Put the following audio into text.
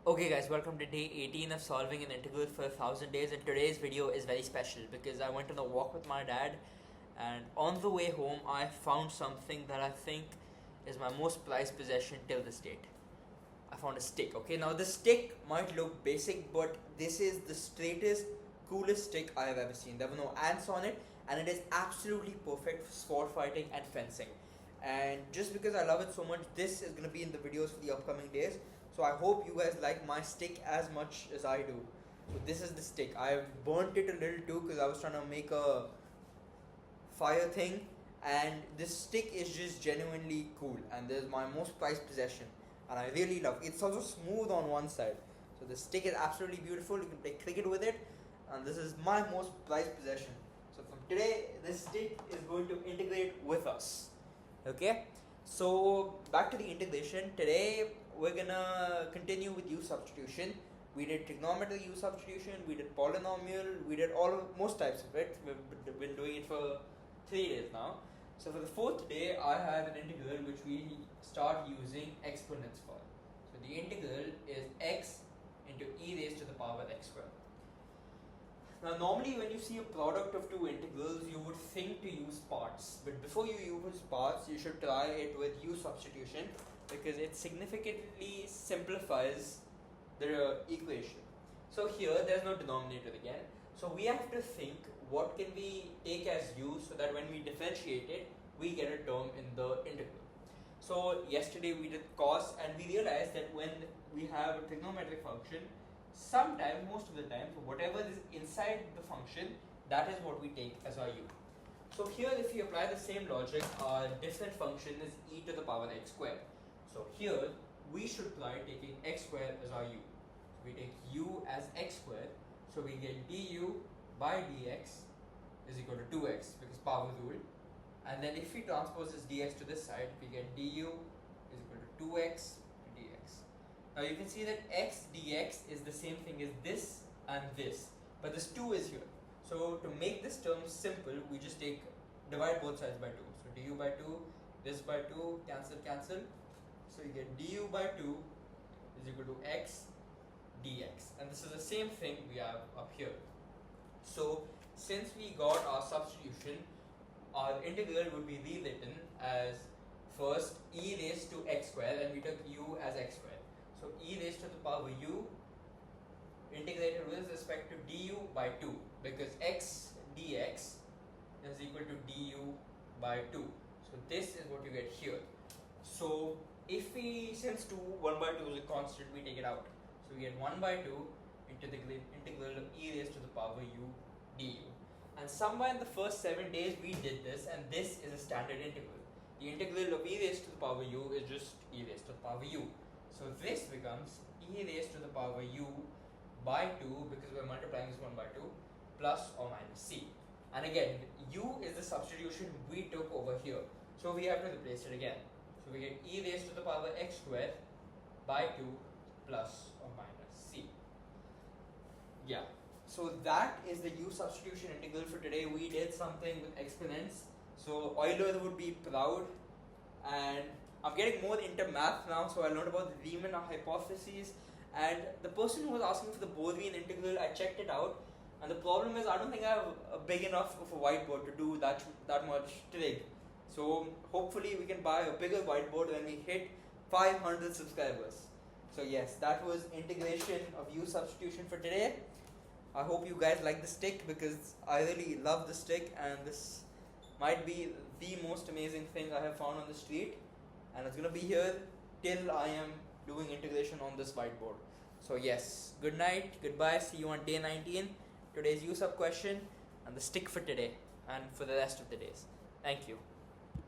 Okay guys, welcome to day 18 of solving an integral for 1000 days, and today's video is very special because I went on a walk with my dad, and on the way home I found something that I think is my most prized possession till this date. I found a stick. Okay, now this stick might look basic, but this is the straightest, coolest stick I have ever seen. There were no ants on it, and it is absolutely perfect for sword fighting and fencing. And just because I love it so much, this is gonna be in the videos for the upcoming days. So I hope you guys like my stick as much as I do. So this is the stick. I burnt it a little too because I was trying to make a fire thing, and this stick is just genuinely cool, and this is my most prized possession, and I really love it. It's also smooth on one side, so the stick is absolutely beautiful. You can play cricket with it, and this is my most prized possession. So from today, this stick is going to integrate with us. Okay, so back to the integration. Today we're gonna continue with U substitution. We did trigonometric U substitution, we did polynomial, we did most types of it. We've been doing it for 3 days now. So for the fourth day, I have an integral which we start using exponents for. So the integral is x into e raised to the power x squared. Now normally when you see a product of two integrals, you would think to use parts, but before you use parts, you should try it with U substitution because it significantly simplifies the equation. So here there's no denominator again, so we have to think what can we take as U so that when we differentiate it, we get a term in the integral. So yesterday we did cos, and we realized that when we have a trigonometric function, sometimes, most of the time, so whatever is inside the function, that is what we take as our U. So here if we apply the same logic, our different function is e to the power x squared. So here we should try taking x squared as our U. So we take U as x squared, so we get du by dx is equal to 2x because power rule, and then if we transpose this dx to this side, we get du is equal to 2x dx. Now you can see that x dx is the same thing as this and this, but this 2 is here. So to make this term simple, we just divide both sides by 2. So du by 2, this by 2, cancel. So you get du by 2 is equal to x dx, and this is the same thing we have up here. So since we got our substitution, our integral would be rewritten as first e raised to x squared, and we took u as x squared. So e raised to the power u integrated with respect to du by 2, because x dx is equal to du by 2. So this is what you get here. So if we, since 1 by 2 is a constant, we take it out. So we get 1 by 2 into the integral of e raised to the power u du. And somewhere in the first 7 days we did this, and this is a standard integral. The integral of e raised to the power u is just e raised to the power u. So this becomes e raised to the power u by 2, because we're multiplying this 1 by 2, plus or minus c. And again, u is the substitution we took over here, so we have to replace it again. So we get e raised to the power x squared by 2 plus or minus c. Yeah, so that is the u substitution integral for today. We did something with exponents, so Euler would be proud. And I'm getting more into math now, so I learned about the Riemann hypotheses, and the person who was asking for the Boolean integral, I checked it out, and the problem is I don't think I have a big enough of a whiteboard to do that much trig. So hopefully we can buy a bigger whiteboard when we hit 500 subscribers. So yes, that was integration of U substitution for today. I hope you guys like the stick, because I really love the stick, and this might be the most amazing thing I have found on the street, and it's gonna be here till I am doing integration on this whiteboard. So yes, good night, goodbye, see you on day 19, today's U sub question, and the stick for today and for the rest of the days. Thank you.